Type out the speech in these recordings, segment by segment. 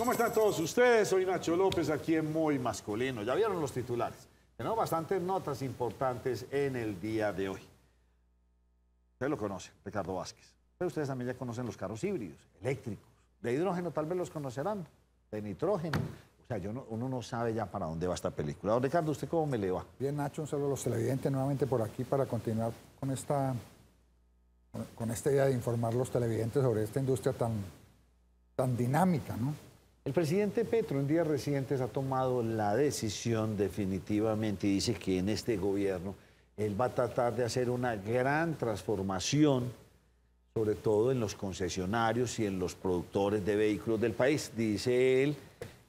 ¿Cómo están todos ustedes? Soy Nacho López, aquí en Muy Masculino. Ya vieron los titulares. Tenemos bastantes notas importantes en el día de hoy. Ustedes lo conocen, Ricardo Vázquez. Pero ustedes también ya conocen los carros híbridos, eléctricos. De hidrógeno tal vez los conocerán, de nitrógeno. O sea, uno no sabe ya para dónde va esta película. Don Ricardo, ¿usted cómo me le va? Bien, Nacho, un saludo a los televidentes nuevamente por aquí para continuar con esta idea de informar a los televidentes sobre esta industria tan dinámica, ¿no? El presidente Petro en días recientes ha tomado la decisión definitivamente y dice que en este gobierno él va a tratar de hacer una gran transformación, sobre todo en los concesionarios y en los productores de vehículos del país. Dice él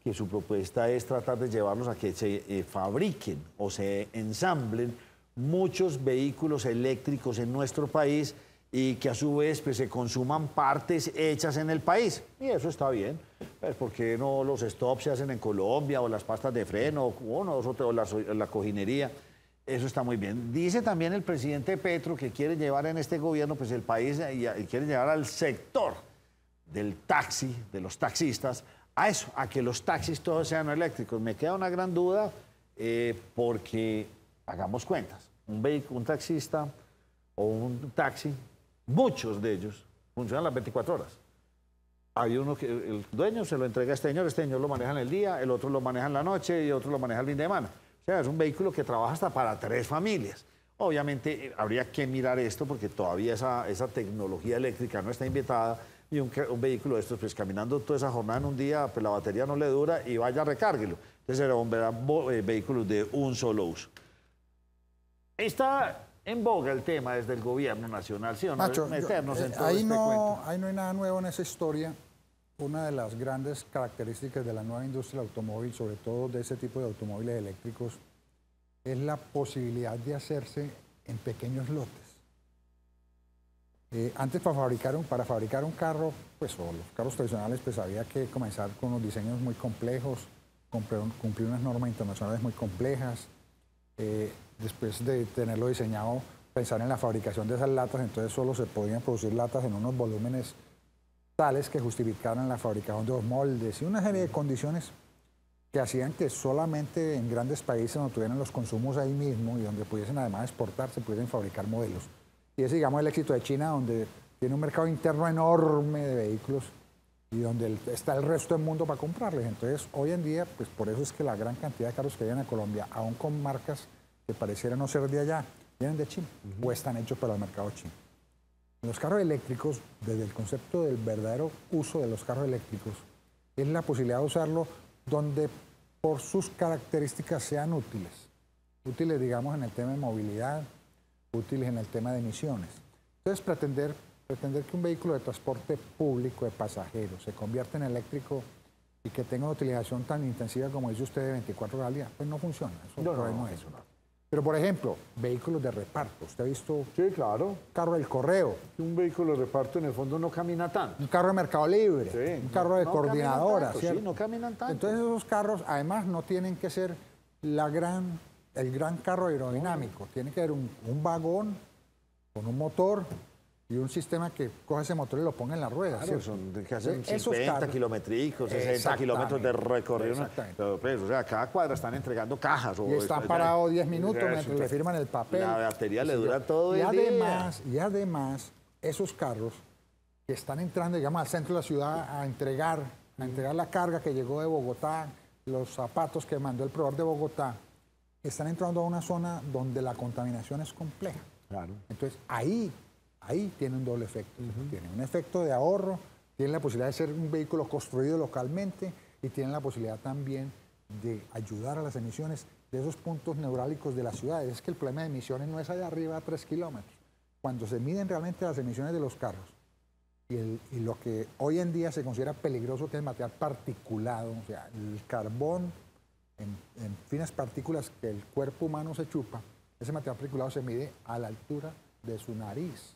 que su propuesta es tratar de llevarlos a que se fabriquen o se ensamblen muchos vehículos eléctricos en nuestro país y que a su vez pues, se consuman partes hechas en el país. Y eso está bien, pues, ¿por qué no los stops se hacen en Colombia o las pastas de freno o la cojinería? Eso está muy bien. Dice también el presidente Petro que quiere llevar en este gobierno pues, el país y quiere llevar al sector del taxi, de los taxistas, a eso, a que los taxis todos sean eléctricos. Me queda una gran duda porque hagamos cuentas. Un taxista o un taxi, muchos de ellos funcionan las 24 horas. Hay uno que el dueño se lo entrega a este señor lo maneja en el día, el otro lo maneja en la noche y otro lo maneja el fin de semana. O sea, es un vehículo que trabaja hasta para 3 familias. Obviamente habría que mirar esto porque todavía esa tecnología eléctrica no está inventada y un vehículo de estos, pues caminando toda esa jornada en un día, pues la batería no le dura y vaya, recárguelo. Entonces serán vehículos de un solo uso. Está en boga el tema desde el gobierno nacional, ¿sí o no? Nacho, Meternos en todo ahí este cuento. no hay nada nuevo en esa historia. Una de las grandes características de la nueva industria del automóvil, sobre todo de ese tipo de automóviles eléctricos, es la posibilidad de hacerse en pequeños lotes. Antes para fabricar un carro, pues, o los carros tradicionales, pues había que comenzar con unos diseños muy complejos, cumplir unas normas internacionales muy complejas. Después de tenerlo diseñado, pensar en la fabricación de esas latas, entonces solo se podían producir latas en unos volúmenes tales que justificaran la fabricación de los moldes y una serie de condiciones que hacían que solamente en grandes países donde tuvieran los consumos ahí mismo y donde pudiesen además exportar, se pudiesen fabricar modelos. Y es, digamos, el éxito de China, donde tiene un mercado interno enorme de vehículos y donde está el resto del mundo para comprarles. Entonces, hoy en día, pues por eso es que la gran cantidad de carros que vienen a Colombia, aún con marcas que parecieran no ser de allá, vienen de China o están hechos para el mercado chino. Los carros eléctricos, desde el concepto del verdadero uso de los carros eléctricos, es la posibilidad de usarlo donde por sus características sean útiles. Útiles, digamos, en el tema de movilidad, útiles en el tema de emisiones. Entonces, pretender que un vehículo de transporte público de pasajeros se convierta en eléctrico y que tenga una utilización tan intensiva como dice usted de 24 horas al día, pues no funciona. Eso no es. Pero, por ejemplo, vehículos de reparto. ¿Usted ha visto? Sí, claro. Carro del correo. Un vehículo de reparto en el fondo no camina tanto. Un carro de Mercado Libre. Sí, un carro de coordinadora. Tanto, sí, no caminan tanto. Entonces esos carros, además, no tienen que ser el gran carro aerodinámico. Tiene que ser un vagón con un motor y un sistema que coge ese motor y lo ponga en la rueda. Claro, que hacen 50 kilométricos, 60 kilómetros de recorrido. Pero, pues, o sea, cada cuadra están entregando cajas. Y están parados 10 minutos mientras le firman el papel. La batería le dura todo el día. Y además, esos carros que están entrando, digamos, al centro de la ciudad a entregar la carga que llegó de Bogotá, los zapatos que mandó el proveedor de Bogotá, están entrando a una zona donde la contaminación es compleja. Claro. Entonces, ahí tiene un doble efecto. Tiene un efecto de ahorro, tiene la posibilidad de ser un vehículo construido localmente y tiene la posibilidad también de ayudar a las emisiones de esos puntos neurálgicos de las ciudades. Es que el problema de emisiones no es allá arriba a 3 kilómetros. Cuando se miden realmente las emisiones de los carros y lo que hoy en día se considera peligroso, que es el material particulado, o sea, el carbón en finas partículas que el cuerpo humano se chupa, ese material particulado se mide a la altura de su nariz.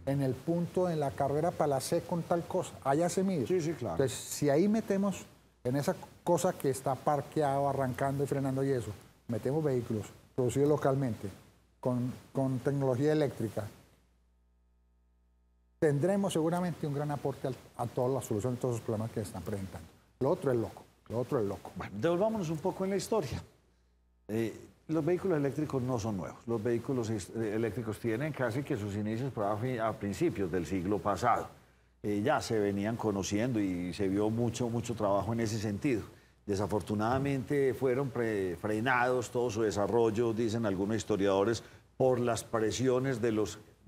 En el punto, en la carrera para la C con tal cosa, allá se mide. Sí, sí, claro. Entonces, si ahí metemos en esa cosa que está parqueado, arrancando y frenando y eso, metemos vehículos producidos localmente, con tecnología eléctrica, tendremos seguramente un gran aporte a todas las soluciones, a todos los problemas que se están presentando. Lo otro es loco, lo otro es loco. Bueno, devolvámonos un poco en la historia. Los vehículos eléctricos no son nuevos. Los vehículos eléctricos tienen casi que sus inicios a principios del siglo pasado. Ya se venían conociendo y se vio mucho trabajo en ese sentido. Desafortunadamente fueron frenados todo su desarrollo, dicen algunos historiadores, por las presiones de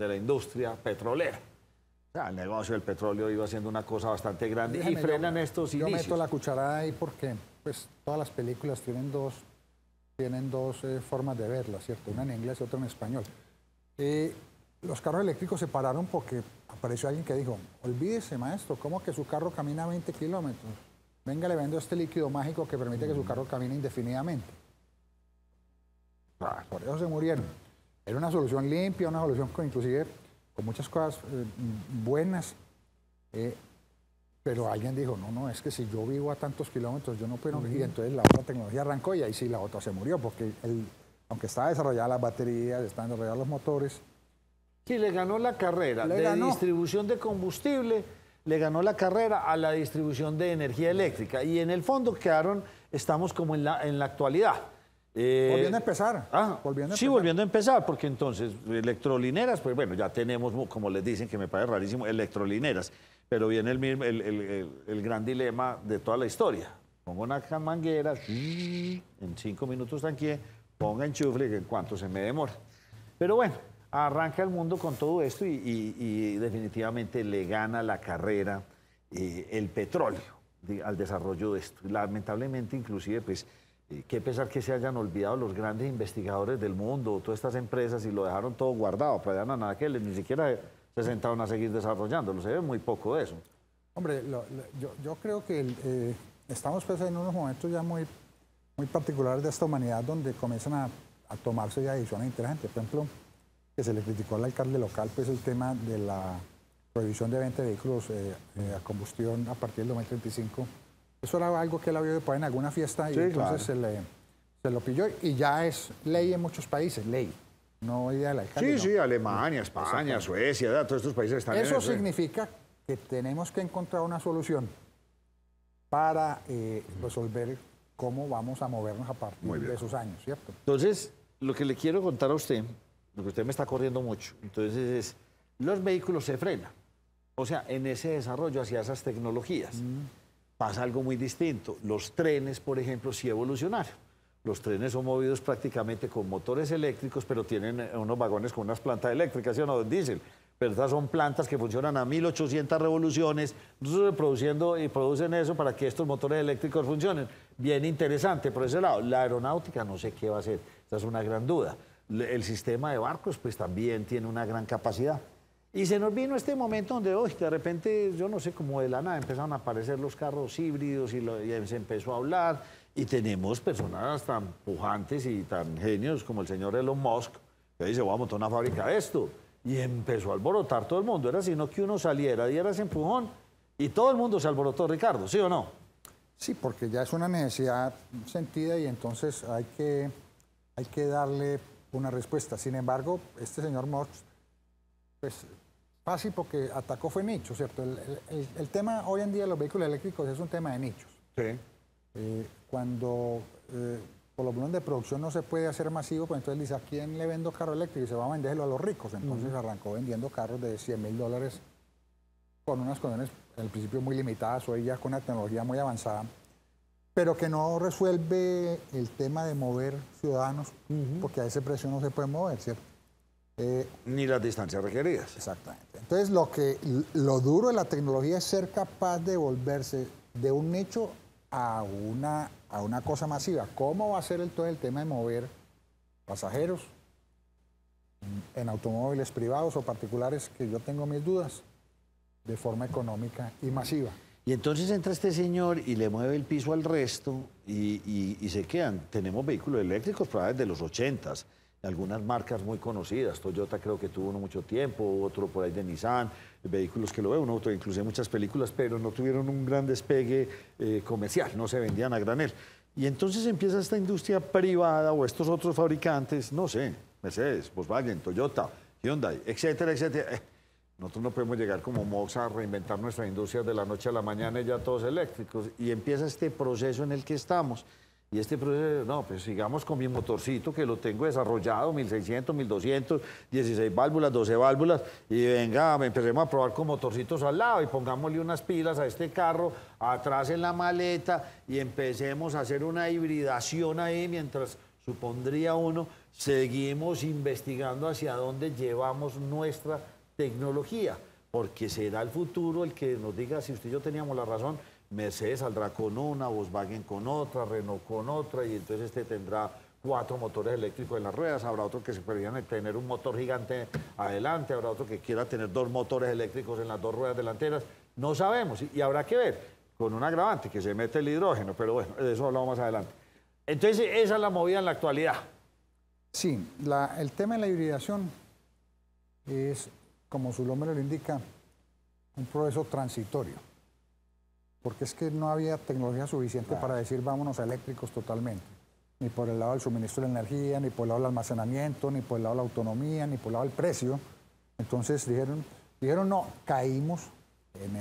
la industria petrolera. O sea, el negocio del petróleo iba siendo una cosa bastante grande y frenan estos inicios. Yo meto la cucharada ahí porque pues, todas las películas tienen dos formas de verlas, ¿cierto? Una en inglés y otra en español. Los carros eléctricos se pararon porque apareció alguien que dijo, olvídese, maestro, ¿cómo que su carro camina 20 kilómetros? Venga, le vendo este líquido mágico que permite que su carro camine indefinidamente. Por eso se murieron. Era una solución limpia, una solución inclusive con muchas cosas buenas, pero alguien dijo, no, es que si yo vivo a tantos kilómetros, yo no puedo... Y entonces la otra tecnología arrancó y ahí sí la otra se murió, porque aunque estaba desarrollada las baterías, estaban desarrollados los motores... Sí, le ganó la carrera distribución de combustible, le ganó la carrera a la distribución de energía eléctrica. Y en el fondo estamos como en la actualidad. Volviendo a empezar. Volviendo a empezar, porque entonces electrolineras, pues bueno, ya tenemos, como les dicen, que me parece rarísimo, electrolineras. Pero viene el gran dilema de toda la historia. Pongo una manguera, en 5 minutos tanqué, ponga enchufle, que en cuanto se me demora. Pero bueno, arranca el mundo con todo esto y definitivamente le gana la carrera el petróleo al desarrollo de esto. Lamentablemente, inclusive, pues, qué pesar que se hayan olvidado los grandes investigadores del mundo, todas estas empresas, y lo dejaron todo guardado, para allá nada que ni siquiera se sentaron a seguir desarrollándolo. Se ve muy poco de eso. Hombre, yo creo que estamos pues, en unos momentos ya muy particulares de esta humanidad donde comienzan a tomarse ya decisiones inteligentes. Por ejemplo, que se le criticó al alcalde local pues, el tema de la prohibición de venta de vehículos a combustión a partir del 2035. Eso era algo que él había poner en alguna fiesta y sí, entonces claro. se lo pilló y ya es ley en muchos países, ley. No idea del alcalde. Sí, Alemania, España, Suecia, todos estos países están eso significa que tenemos que encontrar una solución para resolver cómo vamos a movernos a partir de esos años, ¿cierto? Entonces, lo que le quiero contar a usted, lo que usted me está corriendo mucho, entonces es, los vehículos se frenan. O sea, en ese desarrollo hacia esas tecnologías pasa algo muy distinto. Los trenes, por ejemplo, sí evolucionaron. Los trenes son movidos prácticamente con motores eléctricos, pero tienen unos vagones con unas plantas eléctricas, ¿sí o no? Diésel. Pero estas son plantas que funcionan a 1800 revoluciones, produciendo y producen eso para que estos motores eléctricos funcionen. Bien interesante por ese lado. La aeronáutica no sé qué va a hacer, esa es una gran duda. El sistema de barcos pues también tiene una gran capacidad. Y se nos vino este momento donde de repente, yo no sé, como de la nada empezaron a aparecer los carros híbridos y se empezó a hablar. Y tenemos personas tan pujantes y tan genios como el señor Elon Musk, que dice, voy a montar una fábrica de esto. Y empezó a alborotar todo el mundo. Era sino que uno saliera, diera ese empujón y todo el mundo se alborotó, Ricardo, ¿sí o no? Sí, porque ya es una necesidad sentida y entonces hay que darle una respuesta. Sin embargo, este señor Musk, pues fácil porque atacó fue nicho, ¿cierto? El tema hoy en día de los vehículos eléctricos es un tema de nichos. Sí. Cuando por lo menos de producción no se puede hacer masivo, pues entonces dice, ¿a quién le vendo carro eléctrico? Y se va a venderlo a los ricos. Entonces arrancó vendiendo carros de $100.000 con unas condiciones en el principio muy limitadas, hoy ya con una tecnología muy avanzada, pero que no resuelve el tema de mover ciudadanos, porque a ese precio no se puede mover, ¿cierto? Ni las distancias requeridas. Exactamente. Entonces lo duro de la tecnología es ser capaz de volverse de un nicho a una cosa masiva. ¿Cómo va a ser todo el tema de mover pasajeros en automóviles privados o particulares, que yo tengo mis dudas, de forma económica y masiva? Y entonces entra este señor y le mueve el piso al resto y se quedan. Tenemos vehículos eléctricos probablemente de los 80s, algunas marcas muy conocidas. Toyota creo que tuvo uno mucho tiempo, otro por ahí de Nissan, vehículos que lo veo, uno inclusive muchas películas, pero no tuvieron un gran despegue comercial, no se vendían a granel. Y entonces empieza esta industria privada o estos otros fabricantes, no sé, Mercedes, Volkswagen, Toyota, Hyundai, etcétera, etcétera. Nosotros no podemos llegar como Mox a reinventar nuestra industria de la noche a la mañana y ya todos eléctricos. Y empieza este proceso en el que estamos. Y este proceso, no, pues sigamos con mi motorcito que lo tengo desarrollado, 1600, 1200, 16 válvulas, 12 válvulas, y venga, empecemos a probar con motorcitos al lado y pongámosle unas pilas a este carro atrás en la maleta y empecemos a hacer una hibridación ahí mientras supondría uno, seguimos investigando hacia dónde llevamos nuestra tecnología, porque será el futuro el que nos diga si usted y yo teníamos la razón. Mercedes saldrá con una, Volkswagen con otra, Renault con otra, y entonces este tendrá 4 motores eléctricos en las ruedas, habrá otro que se podrían tener un motor gigante adelante, habrá otro que quiera tener 2 motores eléctricos en las 2 ruedas delanteras, no sabemos, y habrá que ver, con un agravante que se mete el hidrógeno, pero bueno, de eso hablamos más adelante. Entonces, esa es la movida en la actualidad. Sí, el tema de la hibridación es, como su nombre lo indica, un proceso transitorio. Porque es que no había tecnología suficiente para decir vámonos a eléctricos totalmente. Ni por el lado del suministro de energía, ni por el lado del almacenamiento, ni por el lado de la autonomía, ni por el lado del precio. Entonces dijeron no, caímos en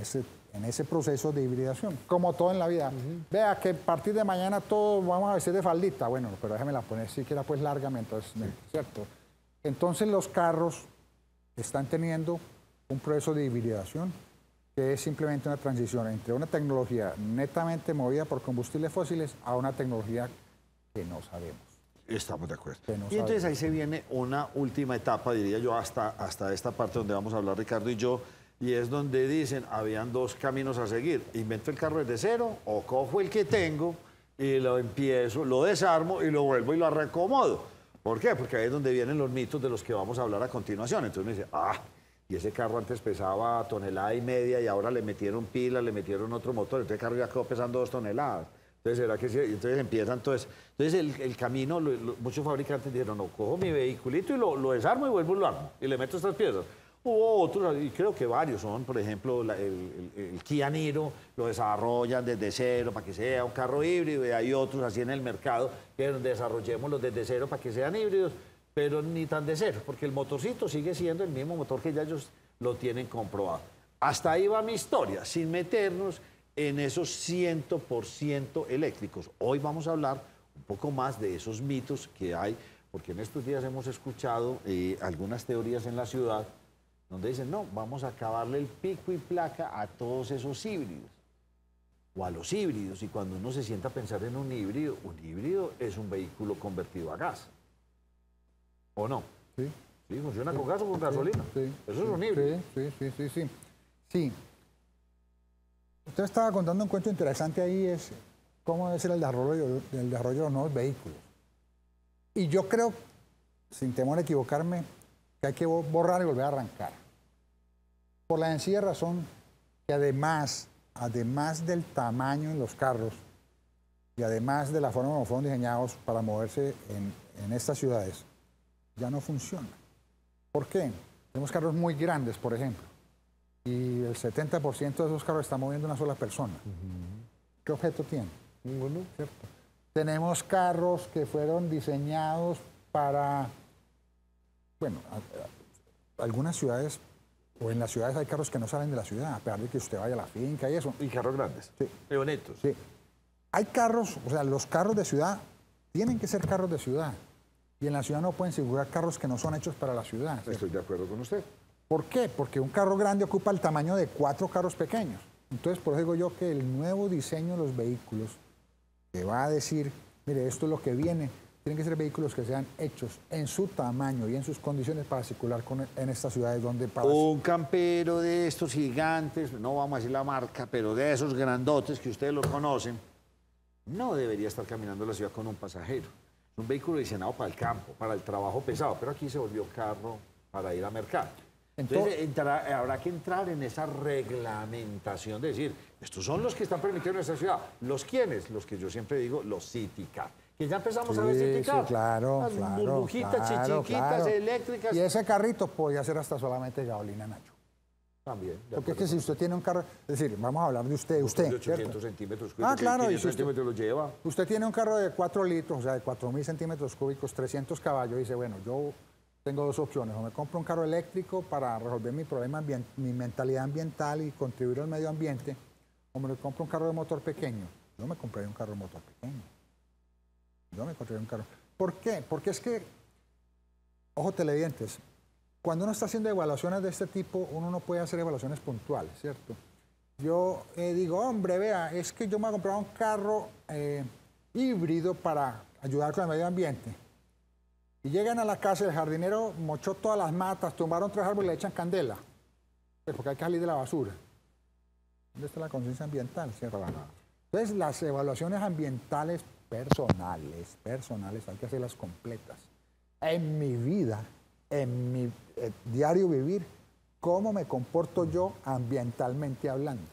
ese proceso de hibridación, como todo en la vida. Vea que a partir de mañana todos vamos a vestir de faldita. Bueno, pero déjame la poner siquiera pues larga mientras, ¿cierto? Entonces los carros están teniendo un proceso de hibridación que es simplemente una transición entre una tecnología netamente movida por combustibles fósiles a una tecnología que no sabemos. Estamos de acuerdo. No y entonces ahí se viene una última etapa, diría yo, hasta esta parte donde vamos a hablar Ricardo y yo, y es donde dicen, habían 2 caminos a seguir. Invento el carro desde cero o cojo el que tengo y lo empiezo, lo desarmo y lo vuelvo y lo reacomodo. ¿Por qué? Porque ahí es donde vienen los mitos de los que vamos a hablar a continuación. Entonces me dice, y ese carro antes pesaba 1,5 toneladas y ahora le metieron pilas, le metieron otro motor, entonces el carro ya quedó pesando 2 toneladas. Entonces, ¿será que sí? Entonces empiezan, entonces el camino, muchos fabricantes dijeron, no, cojo mi vehiculito y lo desarmo y vuelvo y lo armo, y le meto estas piezas. Hubo otros, y creo que varios son, por ejemplo, el Kia Niro, lo desarrollan desde cero para que sea un carro híbrido, y hay otros así en el mercado que desarrollémoslos desde cero para que sean híbridos, pero ni tan de cero, porque el motorcito sigue siendo el mismo motor que ya ellos lo tienen comprobado. Hasta ahí va mi historia, sin meternos en esos 100% eléctricos. Hoy vamos a hablar un poco más de esos mitos que hay, porque en estos días hemos escuchado algunas teorías en la ciudad donde dicen, no, vamos a acabarle el pico y placa a todos esos híbridos, o a los híbridos, y cuando uno se sienta a pensar en un híbrido es un vehículo convertido a gas. ¿O no? Sí. Sí, funciona con gas o con gasolina. Sí, Eso es un híbrido. Sí. Usted estaba contando un cuento interesante ahí, es cómo debe ser el desarrollo de los nuevos vehículos. Y yo creo, sin temor a equivocarme, que hay que borrar y volver a arrancar. Por la sencilla razón que además del tamaño en los carros y además de la forma como fueron diseñados para moverse en estas ciudades, ya no funciona. ¿Por qué? Tenemos carros muy grandes, por ejemplo, y el 70% de esos carros están moviendo una sola persona. ¿Qué objeto tiene? Ninguno, ¿cierto? Tenemos carros que fueron diseñados para, bueno, algunas ciudades, o en las ciudades hay carros que no salen de la ciudad, a pesar de que usted vaya a la finca y eso. Y carros grandes. Sí. Y bonitos. Sí. Hay carros, o sea, los carros de ciudad tienen que ser carros de ciudad. Y en la ciudad no pueden circular carros que no son hechos para la ciudad. ¿Cierto? Estoy de acuerdo con usted. ¿Por qué? Porque un carro grande ocupa el tamaño de 4 carros pequeños. Entonces, por eso digo yo que el nuevo diseño de los vehículos, que va a decir, mire, esto es lo que viene, tienen que ser vehículos que sean hechos en su tamaño y en sus condiciones para circular en estas ciudades donde... Un campero de estos gigantes, no vamos a decir la marca, pero de esos grandotes que ustedes los conocen, no debería estar caminando en la ciudad con un pasajero. Es un vehículo diseñado para el campo, para el trabajo pesado, pero aquí se volvió carro para ir a mercado. Entonces habrá que entrar en esa reglamentación de decir, estos son los que están permitidos en esta ciudad. ¿Los quiénes? Los que yo siempre digo, los city car. Que ya empezamos a ver city car. Sí, claro, las burbujitas, chiquitas, eléctricas. Y ese carrito podía ser hasta solamente gasolina, Nacho. También. Porque es que si usted tiene un carro, es decir, vamos a hablar de usted, de 800 ¿cierto? centímetros cúbicos. Claro. 500 centímetros lo lleva. Usted tiene un carro de 4 litros, o sea, de 4.000 centímetros cúbicos, 300 caballos, y dice, bueno, yo tengo dos opciones. O me compro un carro eléctrico para resolver mi problema, mi mentalidad ambiental y contribuir al medio ambiente, o me compro un carro de motor pequeño. Yo me compraría un carro de motor pequeño. Yo me compraría un carro. ¿Por qué? Porque es que, ojo televidentes, cuando uno está haciendo evaluaciones de este tipo, uno no puede hacer evaluaciones puntuales, ¿cierto? Yo digo, hombre, vea, es que yo me voy a comprar un carro híbrido para ayudar con el medio ambiente. Y llegan a la casa, el jardinero mochó todas las matas, tumbaron 3 árboles y le echan candela. Pues porque hay que salir de la basura. ¿Dónde está la conciencia ambiental? ¿Cierto? Entonces, las evaluaciones ambientales personales, hay que hacerlas completas. En mi vida, en mi diario vivir, ¿cómo me comporto yo ambientalmente hablando?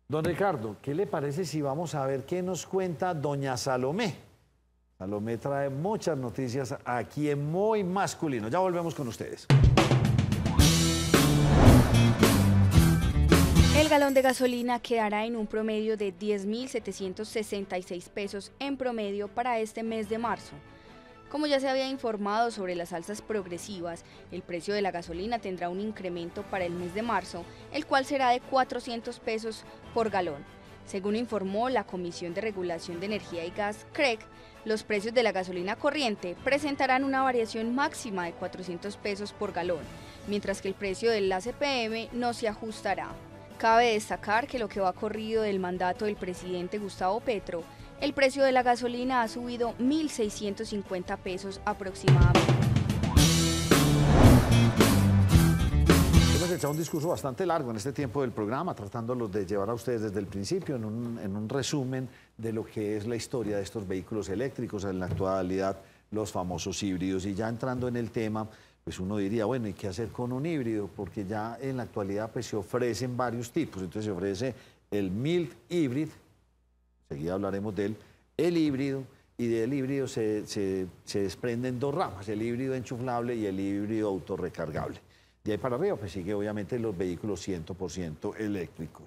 Don Ricardo, ¿qué le parece si vamos a ver qué nos cuenta doña Salomé? Salomé trae muchas noticias aquí en Muy Masculino. Ya volvemos con ustedes. El galón de gasolina quedará en un promedio de 10.766 pesos en promedio para este mes de marzo. Como ya se había informado sobre las alzas progresivas, el precio de la gasolina tendrá un incremento para el mes de marzo, el cual será de 400 pesos por galón. Según informó la Comisión de Regulación de Energía y Gas, CREG, los precios de la gasolina corriente presentarán una variación máxima de 400 pesos por galón, mientras que el precio del ACPM no se ajustará. Cabe destacar que lo que va corrido del mandato del presidente Gustavo Petro, el precio de la gasolina ha subido 1.650 pesos aproximadamente. Hemos echado un discurso bastante largo en este tiempo del programa, tratándolos de llevar a ustedes desde el principio en un resumen de lo que es la historia de estos vehículos eléctricos, en la actualidad los famosos híbridos. Y ya entrando en el tema, pues uno diría, bueno, ¿y qué hacer con un híbrido? Porque ya en la actualidad pues se ofrecen varios tipos. Entonces se ofrece el mild hybrid, enseguida hablaremos de él, el híbrido, y del híbrido se desprenden 2 ramas, el híbrido enchufable y el híbrido autorrecargable. De ahí para arriba, pues sigue obviamente los vehículos 100% eléctricos,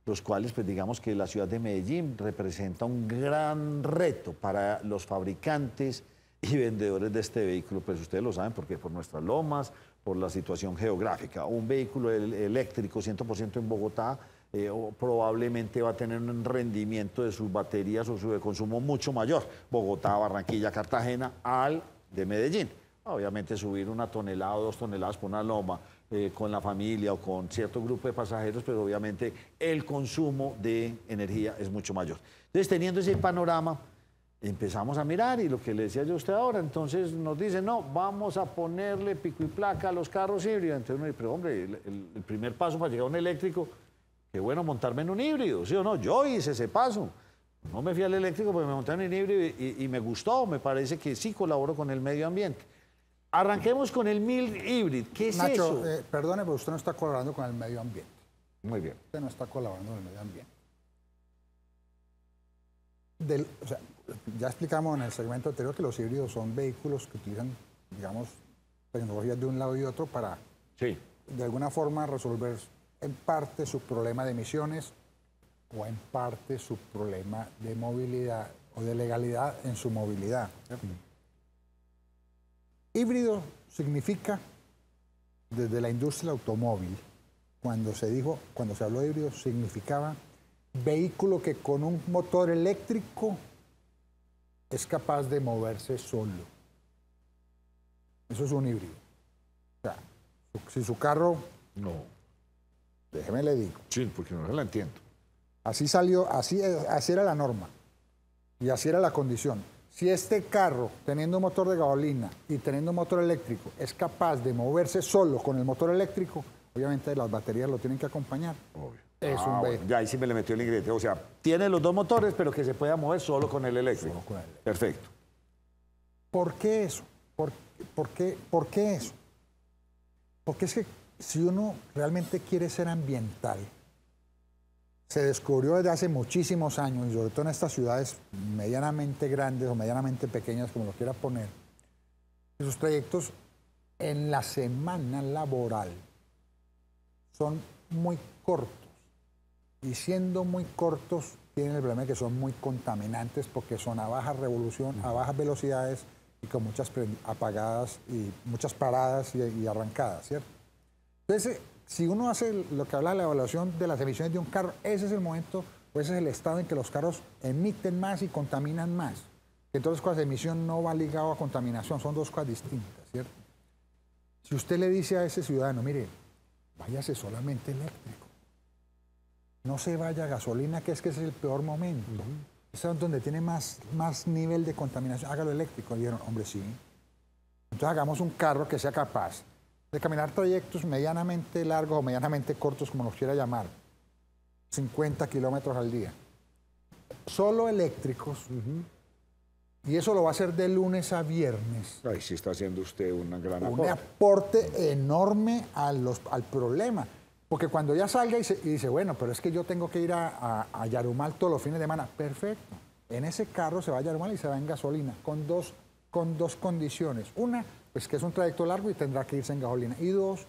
los cuales, pues digamos que la ciudad de Medellín representa un gran reto para los fabricantes y vendedores de este vehículo, pues ustedes lo saben, porque por nuestras lomas, por la situación geográfica. Un vehículo eléctrico 100% en Bogotá probablemente va a tener un rendimiento de sus baterías o su de consumo mucho mayor, Bogotá, Barranquilla, Cartagena, al de Medellín. Obviamente subir 1 tonelada o 2 toneladas por una loma con la familia o con cierto grupo de pasajeros, pero obviamente el consumo de energía es mucho mayor. Entonces, teniendo ese panorama, empezamos a mirar y lo que le decía yo a usted ahora, entonces nos dicen, no, vamos a ponerle pico y placa a los carros híbridos. Entonces uno dice, pero hombre, el primer paso para llegar a un eléctrico, qué bueno montarme en un híbrido, ¿sí o no? Yo hice ese paso. No me fui al eléctrico porque me monté en un híbrido y me gustó, me parece que sí colaboro con el medio ambiente. Arranquemos con el mild hybrid. ¿Qué es Nacho, eso? Perdone, pero usted no está colaborando con el medio ambiente. Muy bien. Usted no está colaborando con el medio ambiente. O sea, ya explicamos en el segmento anterior que los híbridos son vehículos que utilizan, digamos, tecnologías de un lado y otro para, sí, de alguna forma, resolver en parte su problema de emisiones o en parte su problema de movilidad o de legalidad en su movilidad. ¿Cierto? Híbrido significa, desde la industria automóvil, cuando se habló de híbrido, significaba vehículo que con un motor eléctrico es capaz de moverse solo. Eso es un híbrido. O sea, si su carro... No. Déjeme le digo. Sí, porque no la entiendo. Así salió, así era la norma y así era la condición. Si este carro, teniendo un motor de gasolina y teniendo un motor eléctrico, es capaz de moverse solo con el motor eléctrico, obviamente las baterías lo tienen que acompañar. Obvio. Es un bueno, ya ahí sí me le metió el ingrediente. O sea, tiene los 2 motores, pero que se pueda mover solo con el eléctrico. Solo con el eléctrico. Perfecto. ¿Por qué eso? ¿Por qué eso? Porque es que si uno realmente quiere ser ambiental, se descubrió desde hace muchísimos años, y sobre todo en estas ciudades medianamente grandes o medianamente pequeñas, como lo quiera poner, que sus trayectos en la semana laboral son muy cortos. Y siendo muy cortos, tienen el problema de que son muy contaminantes porque son a baja revolución, a bajas velocidades y con muchas apagadas y muchas paradas y arrancadas, ¿cierto? Entonces, si uno hace lo que habla de la evaluación de las emisiones de un carro, ese es el momento, o ese es el estado en que los carros emiten más y contaminan más. Entonces, cosas de emisión no va ligado a contaminación, son dos cosas distintas, ¿cierto? Si usted le dice a ese ciudadano, mire, váyase solamente eléctrico, no se vaya a gasolina, que es el peor momento. Es donde tiene más nivel de contaminación, hágalo eléctrico. Y dijeron, hombre, sí. Entonces hagamos un carro que sea capaz de caminar trayectos medianamente largos o medianamente cortos, como los quiera llamar, 50 kilómetros al día. Solo eléctricos. Y eso lo va a hacer de lunes a viernes. Ay, sí está haciendo usted un gran aporte. Un aporte enorme al problema. Porque cuando ya salga y dice, bueno, pero es que yo tengo que ir a Yarumal todos los fines de semana. Perfecto. En ese carro se va a Yarumal y se va en gasolina, con dos condiciones. Una, pues que es un trayecto largo y tendrá que irse en gasolina. Y dos,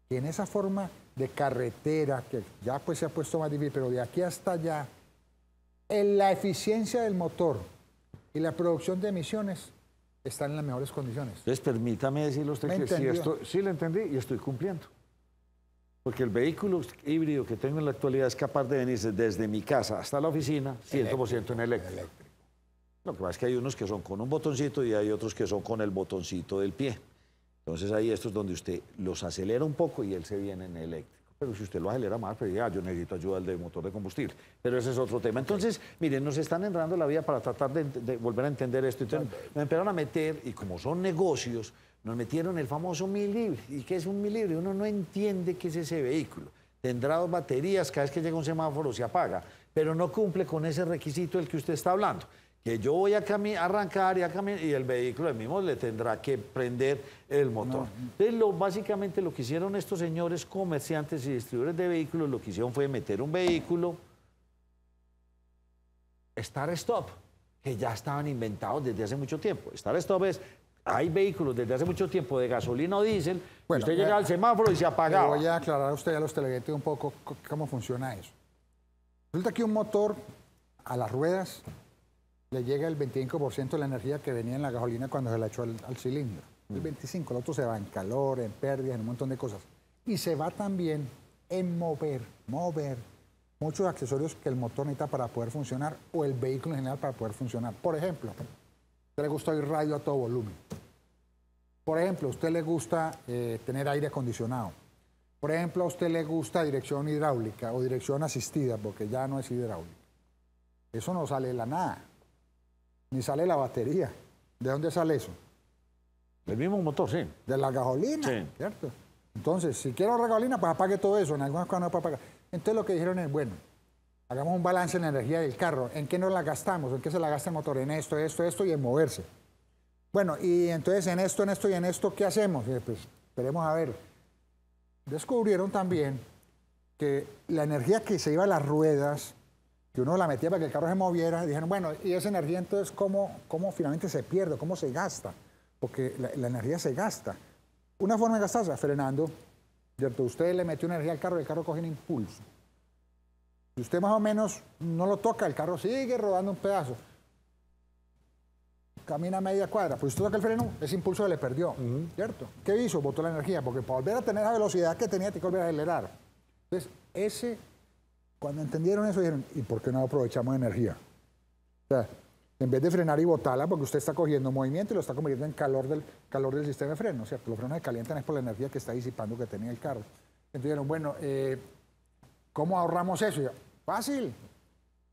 que en esa forma de carretera, que ya pues se ha puesto más difícil, pero de aquí hasta allá, en la eficiencia del motor y la producción de emisiones están en las mejores condiciones. Entonces, permítame decirle a usted que sí lo entendí y estoy cumpliendo. Porque el vehículo híbrido que tengo en la actualidad es capaz de venirse desde mi casa hasta la oficina 100% en eléctrico. Lo que pasa es que hay unos que son con un botoncito y hay otros que son con el botoncito del pie. Entonces ahí esto es donde usted los acelera un poco y él se viene en eléctrico. Pero si usted lo acelera más, pues ya, yo necesito ayuda del motor de combustible. Pero ese es otro tema. Entonces, miren, nos están enredando la vida para tratar de volver a entender esto. Entonces, me empezaron a meter, y como son negocios, nos metieron el famoso 1000 libres. ¿Y qué es un 1000 libres? Uno no entiende qué es ese vehículo. Tendrá 2 baterías, cada vez que llega un semáforo se apaga, pero no cumple con ese requisito del que usted está hablando. Que yo voy a arrancar y el vehículo el mismo le tendrá que prender el motor. Entonces, básicamente lo que hicieron estos señores comerciantes y distribuidores de vehículos, lo que hicieron fue meter un vehículo Start-Stop, que ya estaban inventados desde hace mucho tiempo. Start-Stop es, hay vehículos desde hace mucho tiempo de gasolina o diésel, bueno, usted llega al semáforo y se apagaba. Voy a aclarar a usted y a los televidentes un poco cómo funciona eso. Resulta que un motor a las ruedas le llega el 25% de la energía que venía en la gasolina cuando se la echó al cilindro. El 25%, el otro se va en calor, en pérdidas, en un montón de cosas. Y se va también en mover muchos accesorios que el motor necesita para poder funcionar o el vehículo en general para poder funcionar. Por ejemplo, a usted le gusta oír radio a todo volumen. Por ejemplo, a usted le gusta tener aire acondicionado. Por ejemplo, a usted le gusta dirección hidráulica o dirección asistida, porque ya no es hidráulica. Eso no sale de la nada. Ni sale la batería. ¿De dónde sale eso? Del mismo motor, sí. De la gasolina, sí. ¿Cierto? Entonces, si quiero gasolina, pues apague todo eso. En algunas cosas no puede apagar. Entonces lo que dijeron es, bueno, hagamos un balance en la energía del carro. ¿En qué nos la gastamos? ¿En qué se la gasta el motor? En esto y en moverse. Bueno, y entonces en esto y en esto, ¿qué hacemos? Pues esperemos a ver. Descubrieron también que la energía que se iba a las ruedas, que uno la metía para que el carro se moviera, dijeron, bueno, y esa energía entonces, ¿cómo finalmente se pierde? ¿Cómo se gasta? Porque la energía se gasta. Una forma de gastarse, frenando, ¿cierto? Usted le metió energía al carro y el carro coge un impulso. Si usted más o menos no lo toca, el carro sigue rodando un pedazo. Camina media cuadra, pues usted toca el freno, ese impulso se le perdió, ¿cierto? ¿Qué hizo? Botó la energía, porque para volver a tener la velocidad que tenía, tiene que volver a acelerar. Entonces, cuando entendieron eso, dijeron, ¿y por qué no aprovechamos energía? O sea, en vez de frenar y botarla, porque usted está cogiendo movimiento y lo está convirtiendo en calor del sistema de freno, ¿cierto? Los frenos se calientan es por la energía que está disipando que tenía el carro. Entonces dijeron, bueno, ¿cómo ahorramos eso? Y yo, fácil,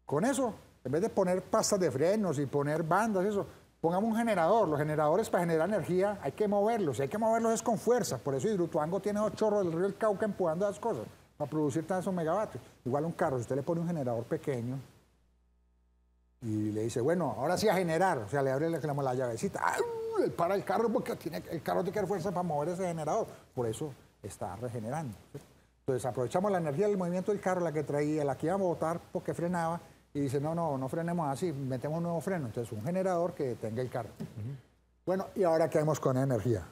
con eso, en vez de poner pastas de frenos y poner bandas, eso, pongamos un generador. Los generadores para generar energía hay que moverlos, y hay que moverlos es con fuerza. Por eso Hidroituango tiene 2 chorros del río del Cauca empujando las cosas para producir tantos megavatios. Igual un carro, si usted le pone un generador pequeño y le dice, bueno, ahora sí a generar, o sea, le abre la llavecita, ¡ay! Él para el carro porque el carro tiene que dar fuerza para mover ese generador. Por eso está regenerando, ¿sí? Entonces aprovechamos la energía del movimiento del carro, la que traía, la que íbamos a botar porque frenaba, y dice, no frenemos así, metemos un nuevo freno. Entonces un generador que detenga el carro. Bueno, ¿y ahora qué hacemos con energía?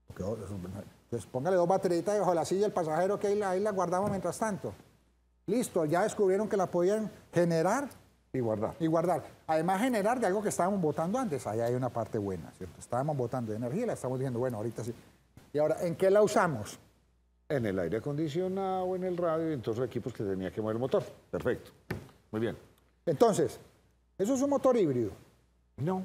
Entonces póngale 2 bateritas debajo de la silla del pasajero que ahí la guardamos mientras tanto. Listo, ya descubrieron que la podían generar Y guardar. Y guardar. Además, generar de algo que estábamos votando antes. Ahí hay una parte buena, ¿cierto? Estábamos votando de energía y la estamos diciendo, bueno, ahorita sí. Y ahora, ¿en qué la usamos? En el aire acondicionado, en el radio y en todos los equipos que tenía que mover el motor. Perfecto. Muy bien. Entonces, eso es un motor híbrido. No.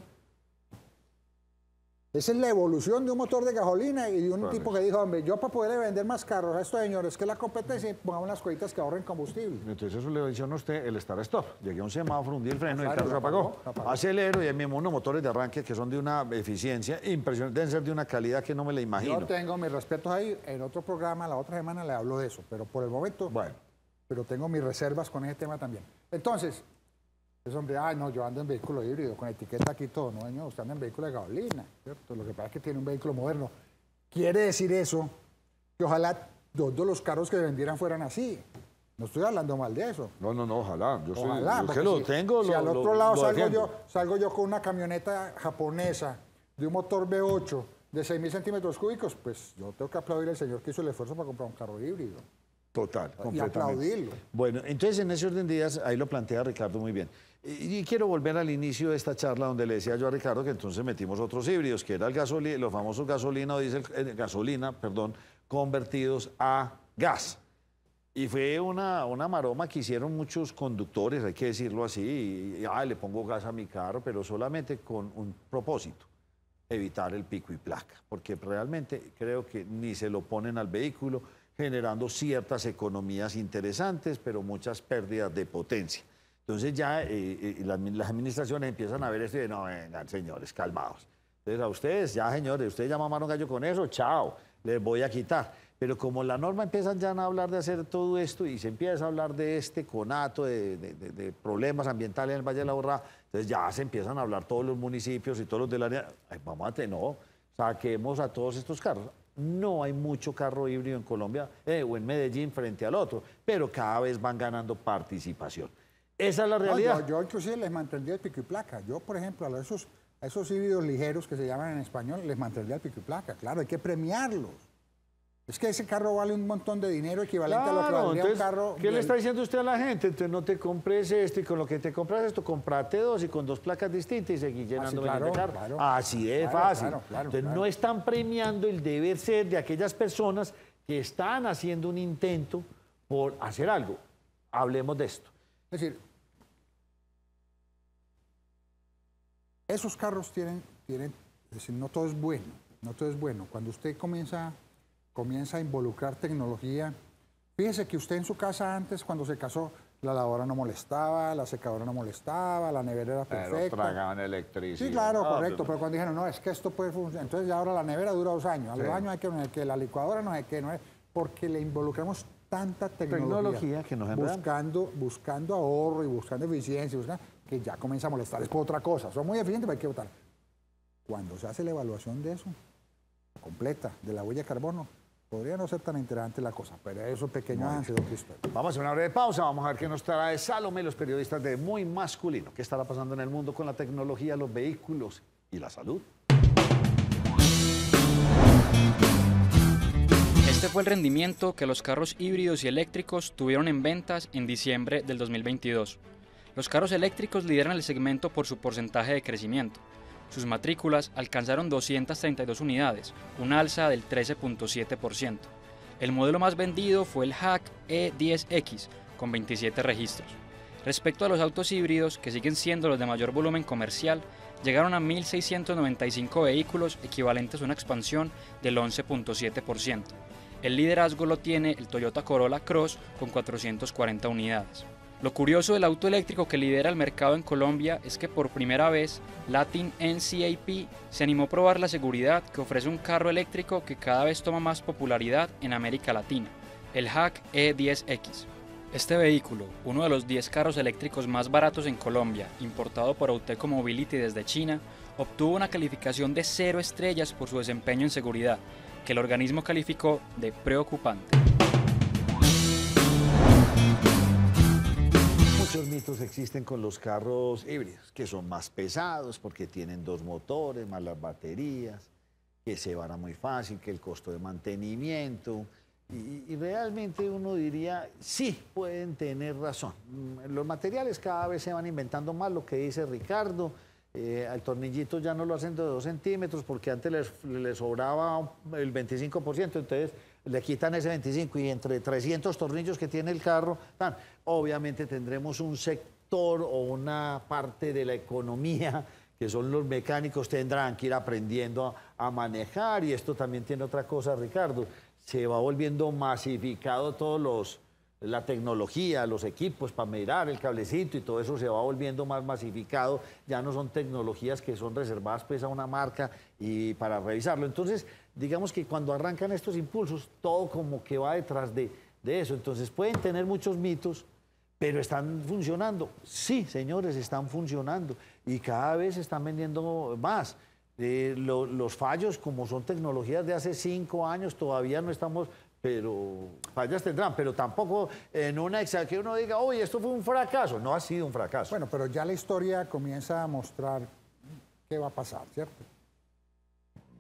Esa es la evolución de un motor de gasolina y de un tipo que dijo, hombre, yo para poder vender más carros a estos señores, que la competencia, pongamos unas cositas que ahorren combustible. Entonces eso le menciona a usted el start stop. Llegué a un semáforo, hundí el freno y el Claro, carro se apagó. apagó. Acelero y ahí mismo unos motores de arranque que son de una eficiencia impresionante, deben ser de una calidad que no me la imagino. Yo tengo mis respetos ahí, en otro programa, la otra semana le hablo de eso, pero por el momento, Bueno, pero tengo mis reservas con ese tema también. Entonces, ese hombre, ay no, yo ando en vehículo híbrido, con etiqueta aquí y todo, no, señor, usted anda en vehículo de gasolina, ¿cierto? Lo que pasa es que tiene un vehículo moderno. Quiere decir eso, que ojalá todos los carros que vendieran fueran así. No estoy hablando mal de eso. no, ojalá. Yo Ojalá, es porque que lo si, tengo, si lo, al otro lo- lado lo defiendo. salgo yo con una camioneta japonesa de un motor V8 de 6.000 centímetros cúbicos, pues yo tengo que aplaudir al señor que hizo el esfuerzo para comprar un carro híbrido. Total, Y completamente. aplaudirlo. Bueno, entonces en ese orden de ideas, ahí lo plantea Ricardo muy bien. Y quiero volver al inicio de esta charla donde le decía yo a Ricardo que entonces metimos otros híbridos, que era el los famosos gasolina o diésel, gasolina, perdón, convertidos a gas. Y fue una maroma que hicieron muchos conductores, hay que decirlo así, le pongo gas a mi carro, pero solamente con un propósito, evitar el pico y placa, porque realmente creo que ni se lo ponen al vehículo, generando ciertas economías interesantes, pero muchas pérdidas de potencia. Entonces ya las administraciones empiezan a ver esto y dicen, no, vengan, señores, calmados. Entonces a ustedes, ya señores, ustedes ya mamaron gallo con eso, chao, les voy a quitar. Pero como la norma empiezan ya a hablar de hacer todo esto y se empieza a hablar de este conato, de problemas ambientales en el Valle de la Borrada, entonces ya se empiezan a hablar todos los municipios y todos los del área, ay, no, saquemos a todos estos carros. No hay mucho carro híbrido en Colombia o en Medellín frente al otro, pero cada vez van ganando participación. Esa es la No, realidad. yo inclusive les mantendría el pico y placa. Yo, por ejemplo, a esos híbridos ligeros que se llaman en español, les mantendría el pico y placa. Claro, hay que premiarlos. Es que ese carro vale un montón de dinero equivalente a lo que Claro, valdría un entonces, carro. ¿qué le está diciendo usted a la gente? Entonces no te compres esto y con lo que te compras esto, comprate dos y con dos placas distintas y seguís llenando claro, de carro. claro. Así de Claro, fácil. claro, Entonces claro. no están premiando el deber ser de aquellas personas que están haciendo un intento por hacer algo. Hablemos de esto. Es decir, esos carros tienen, es decir, no todo es bueno, no todo es bueno. Cuando usted comienza a involucrar tecnología, fíjese que usted en su casa antes, cuando se casó, la lavadora no molestaba, la secadora no molestaba, la nevera era perfecta. Pero tragaban electricidad. Sí, claro, correcto, pero cuando dijeron, no, es que esto puede funcionar, entonces ya ahora la nevera dura 2 años, a los Sí. años hay que la licuadora no sé qué, no es, porque le involucramos tanta Tecnología que nos enredan. buscando ahorro y buscando eficiencia, que ya comienza a molestar, es por otra cosa, son muy eficientes, pero hay que votar. Cuando se hace la evaluación de eso, completa, de la huella de carbono, podría no ser tan interesante la cosa, pero eso pequeño avance de otra historia. Vamos a hacer una breve pausa, vamos a ver qué nos trae Salomé, los periodistas de Muy Masculino. ¿Qué estará pasando en el mundo con la tecnología, los vehículos y la salud? Este fue el rendimiento que los carros híbridos y eléctricos tuvieron en ventas en diciembre del 2022. Los carros eléctricos lideran el segmento por su porcentaje de crecimiento. Sus matrículas alcanzaron 232 unidades, un alza del 13.7%. El modelo más vendido fue el Hack E10X, con 27 registros. Respecto a los autos híbridos, que siguen siendo los de mayor volumen comercial, llegaron a 1.695 vehículos, equivalentes a una expansión del 11.7%. El liderazgo lo tiene el Toyota Corolla Cross con 440 unidades. Lo curioso del auto eléctrico que lidera el mercado en Colombia es que por primera vez Latin NCAP se animó a probar la seguridad que ofrece un carro eléctrico que cada vez toma más popularidad en América Latina, el Hack E10X. Este vehículo, uno de los 10 carros eléctricos más baratos en Colombia, importado por Auteco Mobility desde China, obtuvo una calificación de 0 estrellas por su desempeño en seguridad, que el organismo calificó de preocupante. Muchos mitos existen con los carros híbridos, que son más pesados porque tienen 2 motores, más las baterías, que se van a muy fácil, que el costo de mantenimiento, Y realmente uno diría, sí, pueden tener razón. Los materiales cada vez se van inventando más, lo que dice Ricardo. Al tornillito ya no lo hacen de 2 centímetros porque antes les sobraba el 25%, entonces le quitan ese 25% y entre 300 tornillos que tiene el carro, obviamente tendremos un sector o una parte de la economía que son los mecánicos, tendrán que ir aprendiendo a manejar. Y esto también tiene otra cosa, Ricardo, se va volviendo masificado la tecnología, los equipos para mirar el cablecito y todo eso se va volviendo más masificado. Ya no son tecnologías que son reservadas pues a una marca y para revisarlo. Entonces, digamos que cuando arrancan estos impulsos, todo como que va detrás de eso. Entonces, pueden tener muchos mitos, pero están funcionando. Sí, señores, están funcionando y cada vez se están vendiendo más. Los fallos, como son tecnologías de hace 5 años, todavía no estamos, pero fallas tendrán, pero tampoco en una que uno diga, oye, esto fue un fracaso. No ha sido un fracaso. Bueno, pero ya la historia comienza a mostrar qué va a pasar, ¿cierto?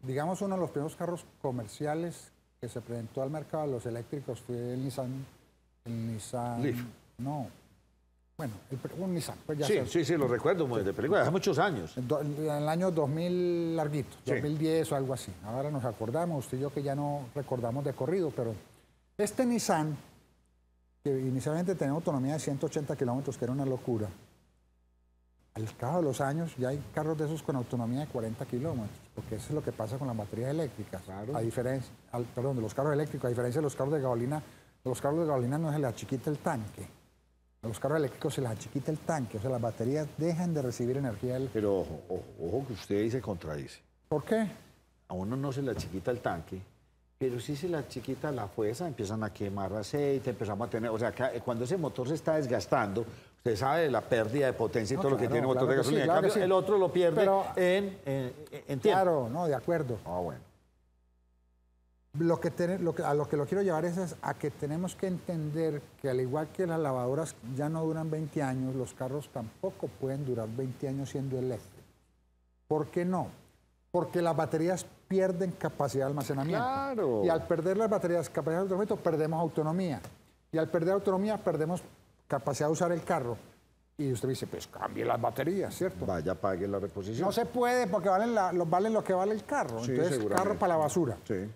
Digamos, uno de los primeros carros comerciales que se presentó al mercado de los eléctricos fue el Nissan Leaf. No. Bueno, un Nissan. Pues ya sí, lo recuerdo de película, hace muchos años. En el año 2000 larguito, 2010 o algo así. Ahora nos acordamos, usted y yo que ya no recordamos de corrido, pero este Nissan, que inicialmente tenía autonomía de 180 kilómetros, que era una locura, al cabo de los años ya hay carros de esos con autonomía de 40 kilómetros, porque eso es lo que pasa con las baterías eléctricas. Claro. A diferencia, de los carros eléctricos, a diferencia de los carros de gasolina no se les achiquita el tanque. A los carros eléctricos se les achiquita el tanque, o sea, las baterías dejan de recibir energía. Pero ojo que usted ahí se contradice. ¿Por qué? A uno no se le achiquita el tanque, pero sí se le achiquita la fuerza, empiezan a quemar aceite, empezamos a tener, o sea, cuando ese motor se está desgastando, usted sabe la pérdida de potencia y todo lo que tiene el motor de gasolina. Sí, en cambio, sí. El otro lo pierde en tiempo. Claro, no, de acuerdo. Ah, bueno. A lo que lo quiero llevar es a que tenemos que entender que al igual que las lavadoras ya no duran 20 años, los carros tampoco pueden durar 20 años siendo eléctricos. ¿Por qué no? Porque las baterías pierden capacidad de almacenamiento. Claro. Y al perder las baterías capacidad de almacenamiento, perdemos autonomía. Y al perder autonomía, perdemos capacidad de usar el carro. Y usted dice, pues cambie las baterías, ¿cierto? Vaya, pague la reposición. No se puede porque valen lo que vale el carro. Sí, entonces, carro para la basura. Sí.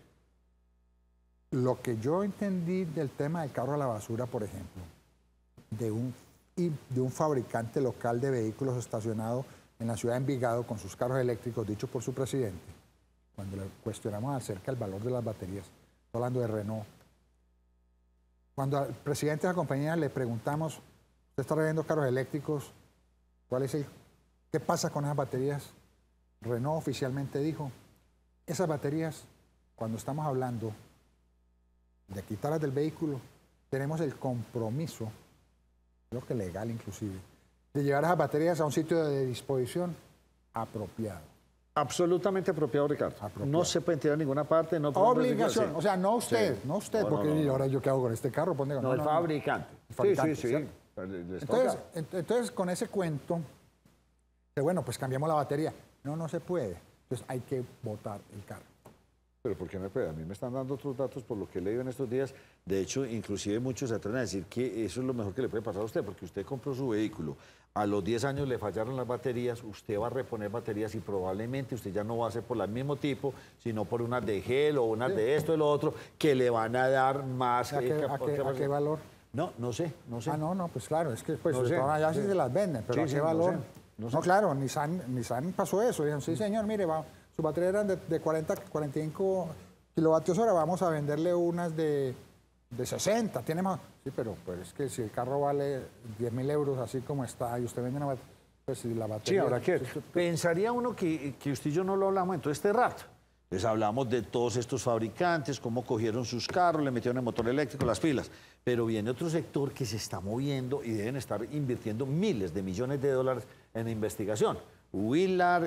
Lo que yo entendí del tema del carro a la basura, por ejemplo, de un fabricante local de vehículos estacionado en la ciudad de Envigado con sus carros eléctricos, dicho por su presidente, cuando le cuestionamos acerca del valor de las baterías, estoy hablando de Renault, cuando al presidente de la compañía le preguntamos, usted está vendiendo carros eléctricos, ¿qué pasa con esas baterías? Renault oficialmente dijo, esas baterías, cuando estamos hablando de quitarlas del vehículo, tenemos el compromiso, creo que legal inclusive, de llevar esas baterías a un sitio de disposición apropiado. Absolutamente apropiado, Ricardo. Apropiado. No se puede tirar a ninguna parte. No obligación, sí. o sea, no usted, sí. No usted, no, porque ahora yo qué hago con este carro. El fabricante. El fabricante, sí. Entonces, con ese cuento, bueno, pues cambiamos la batería. No se puede. Entonces hay que botar el carro. Pero ¿por qué no puede? A mí me están dando otros datos por lo que he leído en estos días. De hecho, inclusive muchos se atreven a decir que eso es lo mejor que le puede pasar a usted, porque usted compró su vehículo, a los 10 años le fallaron las baterías, usted va a reponer baterías y probablemente usted ya no va a hacer por el mismo tipo, sino por unas de gel o unas de esto y lo otro, que le van a dar más... ¿A qué valor? No sé. Ah, no, pues claro, es que pues No sé, allá sí se las venden, pero Sí, ¿a qué valor? no sé. No, claro, Nissan pasó eso. Dijeron, sí, señor, mire, su batería eran de 45 kilovatios hora, vamos a venderle unas de 60, tiene más. Sí, pero pues es que si el carro vale 10.000 euros así como está y usted vende una batería, pues si la batería... Sí, ahora qué. Pensaría uno que usted y yo no lo hablamos en todo este rato. Les hablamos de todos estos fabricantes, cómo cogieron sus carros, le metieron el motor eléctrico, las pilas. Pero viene otro sector que se está moviendo y deben estar invirtiendo miles de millones de dólares en investigación. Willard,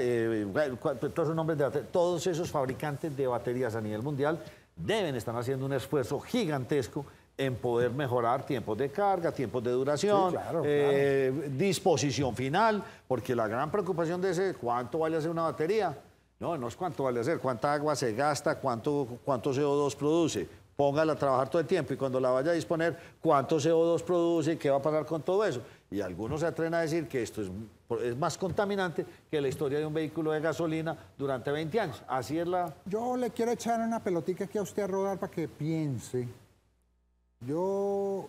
todos esos nombres todos esos fabricantes de baterías a nivel mundial deben estar haciendo un esfuerzo gigantesco en poder mejorar tiempos de carga, tiempos de duración, sí, claro. disposición final, porque la gran preocupación de ese, ¿cuánto vale hacer una batería? No es cuánto vale hacer, cuánta agua se gasta, cuánto CO2 produce. póngala a trabajar todo el tiempo y cuando la vaya a disponer, ¿cuánto CO2 produce y qué va a pasar con todo eso? Y algunos se atreven a decir que esto es más contaminante que la historia de un vehículo de gasolina durante 20 años. Así es la... Yo le quiero echar una pelotica aquí a usted a rodar para que piense. Yo,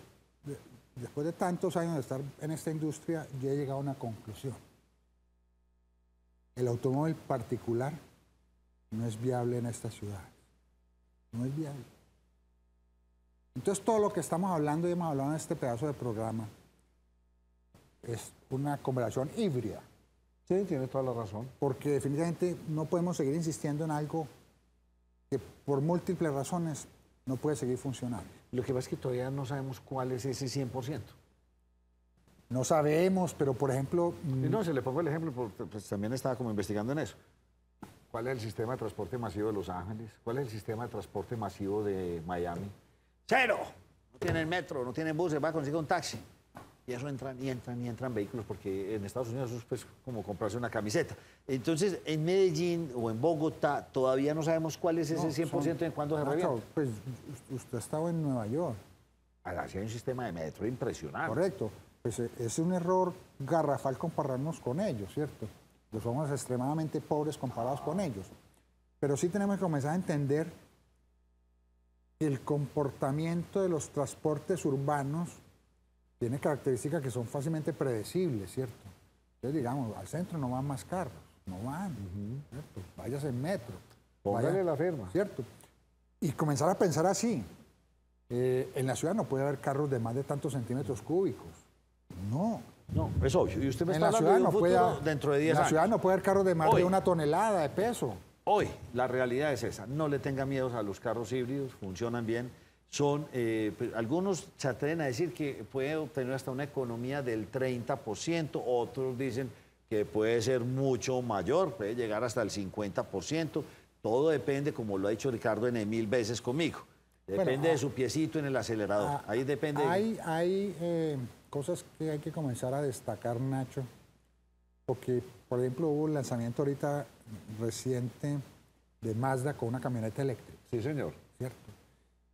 después de tantos años de estar en esta industria, ya he llegado a una conclusión. El automóvil particular no es viable en esta ciudad. No es viable. Entonces, todo lo que estamos hablando y hemos hablado en este pedazo de programa es una conversación híbrida. Sí, tiene toda la razón. Porque definitivamente no podemos seguir insistiendo en algo que por múltiples razones no puede seguir funcionando. Lo que pasa es que todavía no sabemos cuál es ese 100%. No sabemos, pero por ejemplo... Y no, se le pongo el ejemplo, porque pues, también estaba como investigando en eso. ¿Cuál es el sistema de transporte masivo de Los Ángeles? ¿Cuál es el sistema de transporte masivo de Miami? ¡Cero! No tienen metro, no tienen buses, va a conseguir un taxi. Y eso entran vehículos, porque en Estados Unidos eso es pues, como comprarse una camiseta. Entonces, en Medellín o en Bogotá todavía no sabemos cuál es ese 100% en cuándo se revienta. Pues usted ha estado en Nueva York. Así hay un sistema de metro impresionante. Correcto. Pues es un error garrafal compararnos con ellos, ¿cierto? Pues somos extremadamente pobres comparados con ellos. Pero sí tenemos que comenzar a entender que el comportamiento de los transportes urbanos tiene características que son fácilmente predecibles, ¿cierto? Entonces, digamos, al centro no van más carros, no van, ¿cierto? Váyase en metro. Póngale la firma. ¿Cierto? Y comenzar a pensar así. En la ciudad no puede haber carros de más de tantos centímetros cúbicos. No. No, es obvio. Y usted me está En la hablando ciudad de un no futuro puede, dentro de 10 en la años. ciudad no puede haber carros de más Hoy. de 1 tonelada de peso. Hoy, la realidad es esa. No le tenga miedo a los carros híbridos, funcionan bien. Algunos se atreven a decir que puede obtener hasta una economía del 30%, otros dicen que puede ser mucho mayor, puede llegar hasta el 50%. Todo depende, como lo ha dicho Ricardo N 1000 veces conmigo. Depende de su piecito en el acelerador. Ahí depende. Hay cosas que hay que comenzar a destacar, Nacho, porque, por ejemplo, hubo un lanzamiento ahorita reciente de Mazda con una camioneta eléctrica. Sí, señor. ¿Cierto?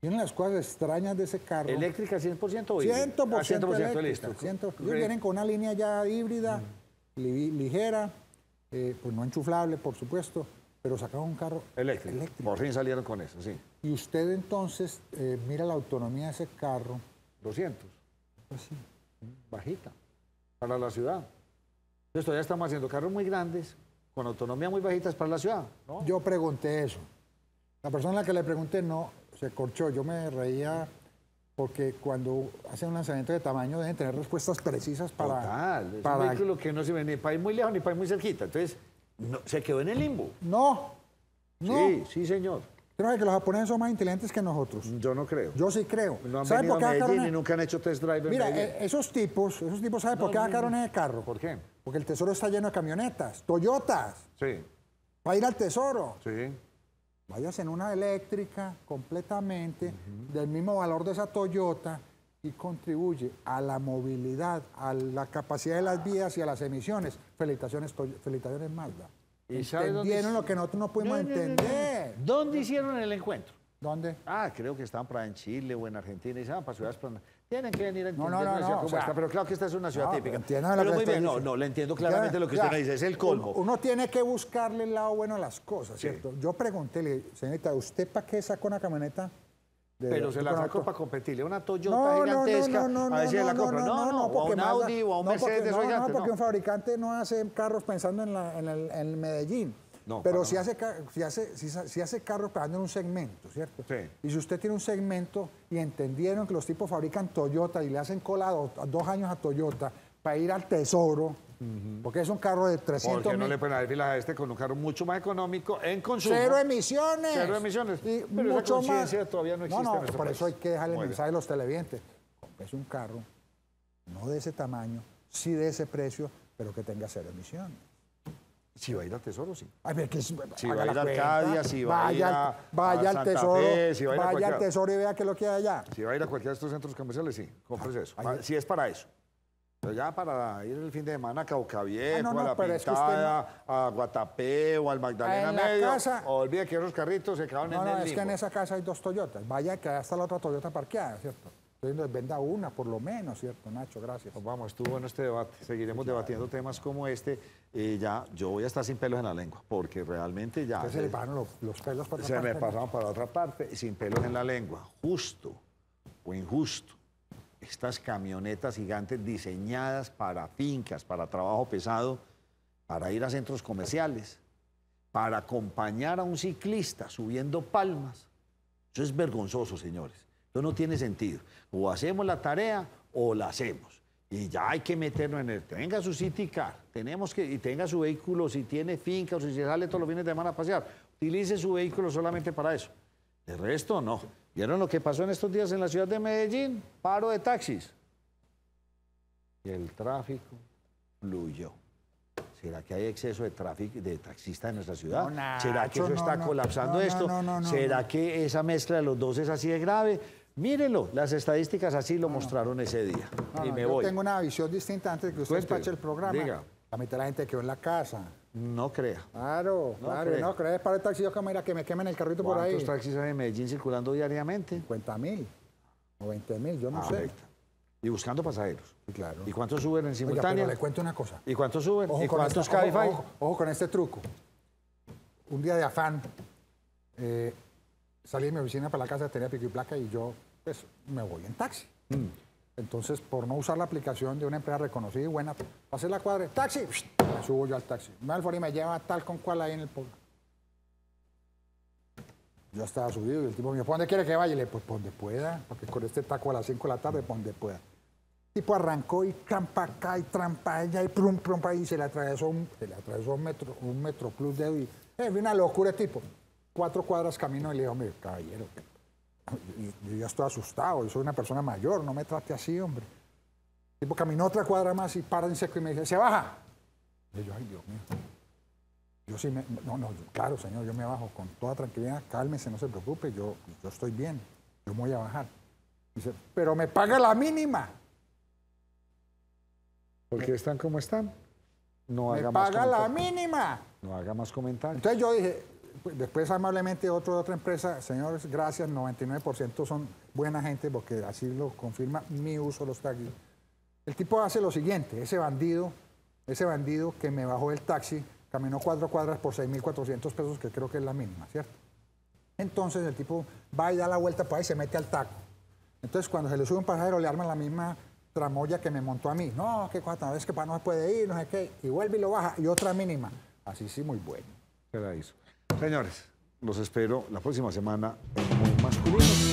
Y una de las cosas extrañas de ese carro... ¿Eléctrica 100% o 100% eléctrica? listo. Ellos vienen con una línea ya híbrida, ligera, pues no enchuflable, por supuesto, pero sacaron un carro eléctrico. Por fin salieron con eso, sí. Y usted entonces mira la autonomía de ese carro. 200. Pues sí. Bajita. Para la ciudad. Entonces todavía estamos haciendo carros muy grandes, con autonomía muy bajitas para la ciudad, ¿no? Yo pregunté eso. La persona a la que le pregunté no, se corchó. Yo me reía porque cuando hacen un lanzamiento de tamaño deben tener respuestas precisas para... Total, es un vehículo que no se ve ni para ir muy lejos ni para ir muy cerquita. Entonces, no, se quedó en el limbo. No. Sí, sí, señor. Creo que los japoneses son más inteligentes que nosotros. Yo no creo. Yo sí creo. No han ¿Saben venido por qué a Medellín sacaron? y nunca han hecho test drive en Mira, Medellín. esos tipos ¿saben por qué sacaron ese carro? ¿Por qué? Porque el tesoro está lleno de camionetas, Toyotas, Sí, para ir al tesoro. sí. Váyase en una eléctrica completamente, del mismo valor de esa Toyota, y contribuye a la movilidad, a la capacidad de las vías y a las emisiones. Felicitaciones Mazda. ¿Y sabe dónde Entendieron lo que nosotros no pudimos entender. ¿Dónde hicieron el encuentro? ¿Dónde? Creo que estaban para en Chile o en Argentina y se van para ciudades planas. Tienen que venir a entender No, una ciudad o como sea, esta, pero claro que esta es una ciudad típica. entiendan lo Pero que muy estoy bien, diciendo. no, le entiendo claramente lo que usted me dice, es el colmo. Uno tiene que buscarle el lado bueno a las cosas, Sí. ¿cierto? Yo pregunté, le dije, señorita, ¿usted para qué sacó una camioneta? Pero se la con sacó auto? para competirle a una Toyota gigantesca, a ver si la compra. No, o a un Audi o a un Mercedes. No, porque un fabricante no hace carros pensando en Medellín. No, pero para sí hace carros pensando en un segmento, ¿cierto? Sí. Y si usted tiene un segmento y entendieron que los tipos fabrican Toyota y le hacen cola 2 años a Toyota para ir al tesoro, porque es un carro de 300 Porque no mil. le pueden dar filas a este con un carro mucho más económico en consumo. ¡Cero emisiones! Cero emisiones. Y Pero esa mucho conciencia más. todavía no existe en No, nuestro por país. eso hay que dejarle el Muy mensaje a los televidentes. Es un carro, no de ese tamaño, sí de ese precio, pero que tenga cero emisiones. Si va a ir al tesoro, sí. Ay, pero Si va a ir a Arcadia, si va a ir a al Santa tesoro, Fe, si va a ir a vaya al cualquiera. tesoro y vea qué es lo que hay allá. Si va a ir a cualquiera de estos centros comerciales, sí. Cómprese eso. Ay. Si es para eso. Pero ya para ir el fin de semana a Caucaviejo, Ah, no, a La pero es que usted Pintada, a Guatapé o al Magdalena En la Medio, casa- olvide que esos carritos se quedaron No, en no, el es que limbo. en esa casa hay 2 Toyotas. Vaya que allá está la otra Toyota parqueada, ¿cierto? Estoy viendo, venda una por lo menos, ¿cierto, Nacho? Gracias. Pues vamos, estuvo bueno este debate. Seguiremos debatiendo temas como este. Ya, yo voy a estar sin pelos en la lengua, porque realmente ya Entonces se le pasaron los pelos para se otra me parte, ¿no? pasaron para otra parte, sin pelos en la lengua. Justo o injusto. Estas camionetas gigantes diseñadas para fincas, para trabajo pesado, para ir a centros comerciales, para acompañar a un ciclista subiendo palmas. Eso es vergonzoso, señores. Eso no tiene sentido. O hacemos la tarea o la hacemos. Y ya hay que meternos en el... Tenga su City Car, y tenga su vehículo, si tiene finca o si se sale todos los fines de semana a pasear, utilice su vehículo solamente para eso. De resto, no. ¿Vieron lo que pasó en estos días en la ciudad de Medellín? Paro de taxis. Y el tráfico fluyó. ¿Será que hay exceso de tráfico de taxistas en nuestra ciudad? No, Nacho, ¿Será que eso está no, colapsando no, esto? no, ¿Será que esa mezcla de los dos es así de grave? Mírenlo, las estadísticas así lo mostraron ese día. No, y no, me yo voy. tengo una visión distinta antes de que usted Cuente, despache el programa. diga. La mitad de la gente quedó en la casa. No crea. Claro, No claro. cree. No, cree para el taxi, yo que mira que me quemen el carrito por ahí. ¿Cuántos taxis hay en Medellín circulando diariamente? 50.000 o 20.000, yo no sé. Perfecto. Y buscando pasajeros. Sí, claro. ¿Y cuántos suben en Oiga, simultánea? pero le cuento una cosa. ¿Y cuántos suben? Ojo ¿Y con cuántos esta- Cabify? ojo con este truco. Un día de afán, salí de mi oficina para la casa, tenía pico y placa y yo pues, me voy en taxi. Entonces, por no usar la aplicación de una empresa reconocida y buena, pasé la cuadra, taxi, me subo yo al taxi. Me y me lleva tal con cual ahí en el pueblo. Yo estaba subido y el tipo me dijo, ¿por dónde quiere que vaya? Y le dije, pues por donde pueda, porque con este taco a las 5 de la tarde, por donde pueda. El tipo arrancó y trampa acá y trampa allá y plum, plum, y se le atravesó un metro plus de y una locura el tipo. 4 cuadras camino y le digo, mire, caballero, yo ya estoy asustado, yo soy una persona mayor, no me trate así, hombre. El tipo caminó otra cuadra más y para en seco y me dice, ¿se baja? Y yo, ay, Dios mío. Yo sí me... No, claro, señor, yo me bajo con toda tranquilidad, cálmese, no se preocupe, yo estoy bien, yo me voy a bajar. Dice, pero me paga la mínima. Porque están como están. No Me haga más paga la comentarios. mínima. No haga más comentarios. Entonces yo dije, pues, después amablemente otro de otra empresa, señores, gracias, 99% son buena gente porque así lo confirma mi uso de los taxis. El tipo hace lo siguiente, ese bandido que me bajó del taxi, caminó 4 cuadras por 6.400 pesos, que creo que es la mínima, ¿cierto? Entonces el tipo va y da la vuelta por ahí y se mete al taco. Entonces cuando se le sube un pasajero le arman la misma tramoya que me montó a mí. No, que cuántas veces que para no se puede ir, no sé qué. Y vuelve y lo baja y otra mínima. Así sí, muy bueno. Será eso. Señores, los espero la próxima semana en Muy Masculinos.